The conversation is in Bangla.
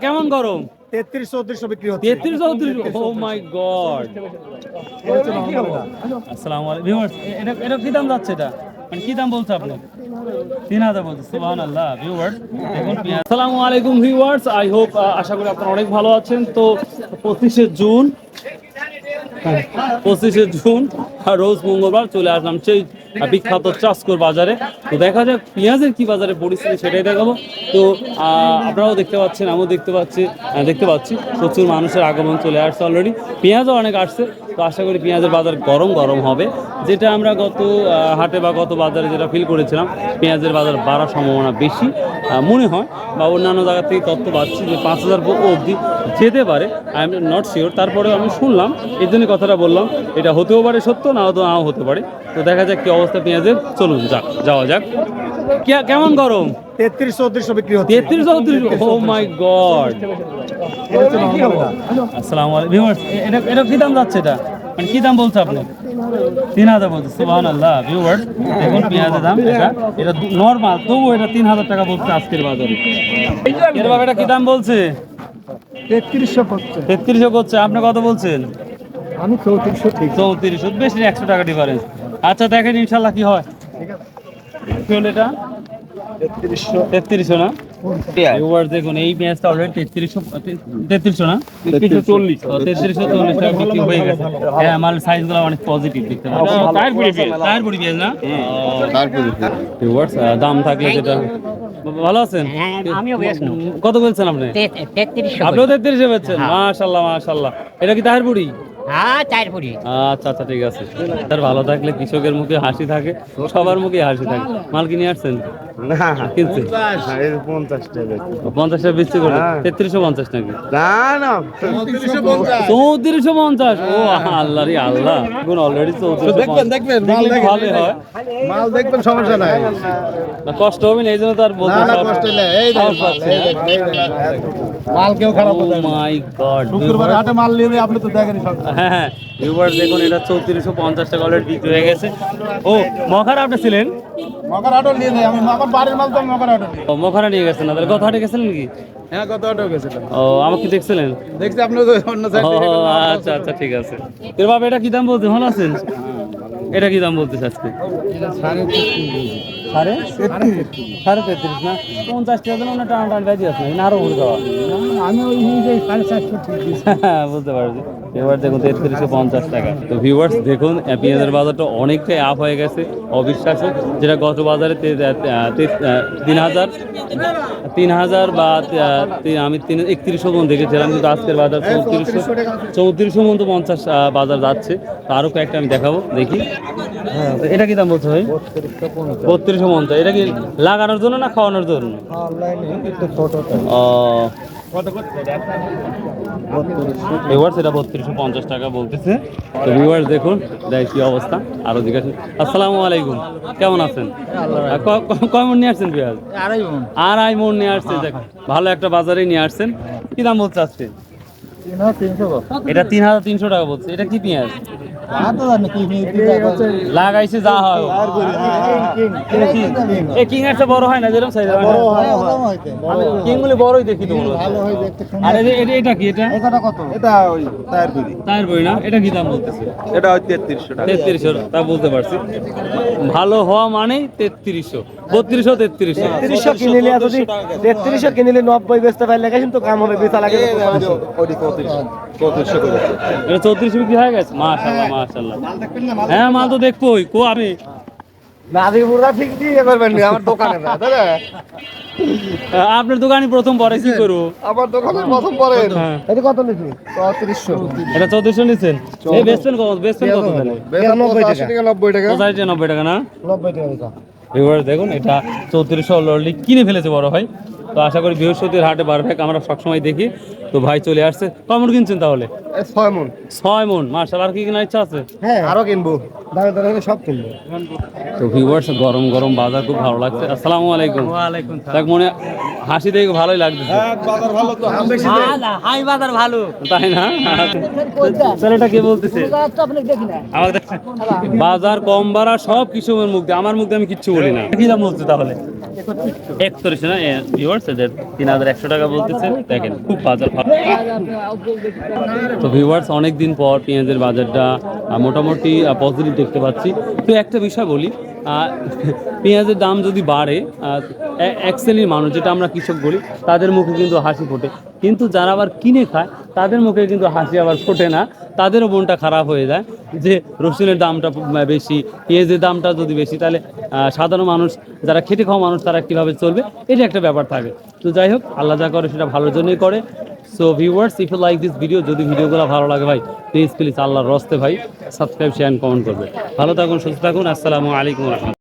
কেমন গরম? 33-34 বিক্রি হচ্ছে। 33-34, ও মাই গড। আসসালামু আলাইকুম ভিউয়ার্স, এটা কি দাম যাচ্ছে? এটা মানে কি দাম বলছে আপনি? 3000 বলছে। সুবহানাল্লাহ ভিউয়ার্স, দেখুন পেঁয়াজ। আসসালামু আলাইকুম ভিউয়ার্স, আই হোপ আশা করি আপনারা অনেক ভালো আছেন। তো 25শে জুন, 25শে জুন রোজ মঙ্গলবার চলে আসলাম সেই বিখ্যাত চাষকর বাজারে। তো দেখা যাক পেঁয়াজের কি বাজারে পরিস্থিতি, সেটাই দেখাবো। তো আপনারাও দেখতে পাচ্ছেন, আমিও দেখতে পাচ্ছি প্রচুর মানুষের আগমন চলে আসছে অলরেডি। পেঁয়াজও অনেক আসছে। তো আশা করি পেঁয়াজের বাজার গরম গরম হবে, যেটা আমরা গত হাটে বা গত বাজারে যেটা ফিল করেছিলাম, পেঁয়াজের বাজার বাড়ার সম্ভাবনা বেশি মনে হয়, বা অন্যান্য জায়গা থেকে তথ্য পাচ্ছি যে 5000 অবধি যেতে পারে। আই এম নট শিওর, তারপরেও আমি শুনলাম, এই জন্য কথাটা বললাম। এটা হতেও পারে সত্য, নাও হতে পারে। তো দেখা যাক কি অবস্থা পেঁয়াজের। চলুন যাওয়া যাক। কেমন গরম? 33-34 বিক্রি হচ্ছে। 33-34, ও মাই গড। আসসালামু আলাইকুম ভিউয়ার্স, এটা কি দাম যাচ্ছে? এটা মানে কি দাম বলছে আপনি? 3000 বলছে। সুবহানাল্লাহ ভিউয়ার্স, দেখুন পেঁয়াজের দাম। এটা নরমাল, তবু এটা 3000 টাকা বলছে আজকের বাজারে। এর বাবা এটা কি দাম বলছে? 3300 করছে। 3300 করছে। আপনি কত বলছেন? আমি 3400 ঠিক। 3400, বেশি 100 টাকা ডিফারেন্স। আচ্ছা দেখেন ইনশাল্লাহ কি হয়। কি হলো এটা? 3300 না? ভিউয়ার্স দেখুন, এই পেঁয়াজটা অলরেডি 3300 না, 3340 টাকা বিক্রি হয়ে গেছে। হ্যাঁ, মাল সাইজগুলো অনেক পজিটিভ দেখতে পাচ্ছি। টায়ার বডি পেঁয়াজ না? ভিউয়ার্স দাম থাকলে যেটা ভালো আছেন। আমিও বেশ কত বলছেন আপনি? 3300। আপনিও 3300 বেচছেন? মাশাআল্লাহ। এটা কি টায়ার বডি? হ্যাঁ, টায়ার পুরি। আচ্ছা ঠিক আছে। তার ভালো থাকলে কৃষকের মুখে হাসি থাকে, সবার মুখে হাসি থাকে। মাল কিনে আসছেন? না, কিনছে 50 টাকা। 50 টাকা বিক্রি করে 3350 নাকি? না 3450। ও আল্লাহ রে আল্লাহ, এখন অলরেডি 3450। দেখবেন মাল ভালো হয়, মাল দেখবেন, সমস্যা নাই। না কষ্ট হবে না, এই জন্য তো আর বলতে কষ্ট নেই। এই মাল কেউ খারাপ ও মাই গড। শুক্রবার হাটে মাল নিয়ে আপনি তো দেখেন সব। হ্যাঁ ভিউয়ার্স দেখুন, এটা 3450 টাকা অলরেডি বিক্রি হয়ে গেছে। ও মখারা আপনি ছিলেন? মকার হাটও নিয়ে যাই আমি, আমার বাড়ির মাল তো মকার হাটও নিয়ে। ও মখারা নিয়ে গেছেন না? তাহলে কত হাটে গেছিলেন নাকি? হ্যাঁ, কত হাটও গেছিলাম। ও আমাকে কি দেখছিলেন? দেখছি আপনি তো অন্য সাইড ও থেকে। আচ্ছা ঠিক আছে। এর বাবা এটা কি দাম বলতে, ভালো আছেন? এটা কি দাম বলতেছে আজকে? সাড়ে 33 না? 50 টাকা যেন টান ব্যাধি আছে না, আরো উঠে যাওয়া। আমি ওই অনুযায়ী 450 ঠিক দিয়েছি। বুঝতে পারছি। এবার দেখুন 3350 টাকা। তো ভিউয়ার্স দেখুন, পেঁয়াজের বাজারটা অনেকটাই আপ হয়ে গেছে, অবিশ্বাস্য। যেটা গত বাজারে 3000 বা আমি 3100 মন দেখেছিলাম, কিন্তু আজকের বাজার 3400 মন তো 50 বাজার যাচ্ছে। তো আরো কয়েকটা আমি দেখাবো, দেখি। হ্যাঁ, তো এটা কি দাম বলছো ভাই? 3250। এটা কি লাগানোর জন্য না খাওয়ানোর জন্য? ও ভিউয়ার্স, এটা 3250 টাকা বলতেছে। তো ভিউয়ার্স দেখুন কি অবস্থা। আরো জিজ্ঞাসা। আসসালামু আলাইকুম, কেমন আছেন? কয় মন নিয়ে আসছেন পেঁয়াজ? আড়াই মন নিয়ে আসছে। দেখ ভালো একটা বাজারে নিয়ে আসছেন। কি দাম বলছে আজকে? এটা 3300 টাকা বলছে। এটা কি পেঁয়াজ? লাগাইছে যা হয়। এই কিং একটা বড় হয় না, যেরকম সাইজ আমি কিং গুলি বড়ই দেখি তো। আর এটা কি? এটা ওই টায়ার বই না? এটা কি দাম বলতেছে? এটা 3300 টাকা। 3300, তা বলতে পারছি। ভালো হওয়া মানেই 3300, 3200, 3300। 3300 কিনে নিলে যদি 3300 কিনে নিলে 90 বেচতে পারলে কিন্তু কাম হবে, বেচা লাগে 3400 করে। এটা 3400 বিক্রি হয়ে গেছে। মাশাআল্লাহ। হ্যাঁ, মাল তো দেখবোই। আমি নাদিপুরা ঠিক দিয়ে করবেন না আমার দোকানে না দাদা। আপনার দোকানে প্রথম পরে কি করবো? আমার দোকানে প্রথম পরে। এটা কত নিছি? 3400। এটা 3400 নিছেন? এই বেচবেন কত তাহলে? 90 টাকা। 90 টাকা। 90 টাকা না? 90 টাকা। এবার দেখুন, এটা 3400 অলরেডি কিনে ফেলেছে বড় ভাই। তো আশা করি বৃহস্পতির হাটে বারবেক আমরা সবসময় দেখি। তো ভাই চলে আসছে। কমন কিনছেন তাহলে? 6 মণ। 6 মণ, মাশাআল্লাহ। আর কি কেনার ইচ্ছা আছে? হ্যাঁ, আরো কিনবো। দাঁড়ে সব কিনবো। তো ভিউয়ার্স, গরম গরম বাজার খুব ভালো লাগছে। আসসালামু আলাইকুম। ওয়ালাইকুম দেখ মনে হাসি দেখে ভালোই লাগতেছে। বাজার ভালো তো। হাই বাজার ভালো, তাই না? ছেলেটা কে বলতেছে? আমাদের বাজার কম বাড়া সব কিছু মুখ দিয়ে, আমার মুখ দিয়ে আমি কিচ্ছু বলি না। কি দাম বলছে তাহলে? 3100 না ভিউয়ার্স? বলছে যে 3100 টাকা বলতেছে। দেখেন খুব বাজার ভালো। তো ভিউয়ার্স, অনেক দিন পর পেঁয়াজের বাজারটা মোটামুটি পজিটিভ দেখতে পাচ্ছি। তো একটা বিষয় বলি, পেঁয়াজের দাম যদি বাড়ে, এক শ্রেণীর মানুষ, যেটা আমরা কৃষক বলি, তাদের মুখে কিন্তু হাসি ফোটে, কিন্তু যারা আবার কিনে খায় তাদের মুখে কিন্তু হাসি আবার ফোটে না, তাদেরও মনটা খারাপ হয়ে যায় যে রসুনের দামটা বেশি, পেঁয়াজের দামটা যদি বেশি, তাহলে সাধারণ মানুষ, যারা খেটে খাওয়া মানুষ, তারা কীভাবে চলবে, এটা একটা ব্যাপার থাকে। তো যাই হোক, আল্লাহ যা করে সেটা ভালোর জন্যই করে। So viewers, if you like this video, যদি ভিডিওগুলো ভালো লাগে ভাই, প্লিজ আল্লাহর রস্তে ভাই সাবস্ক্রাইব, শেয়ার, কমেন্ট করবে। ভালো থাকুন, সুস্থ থাকুন। আসসালামু আলাইকুম।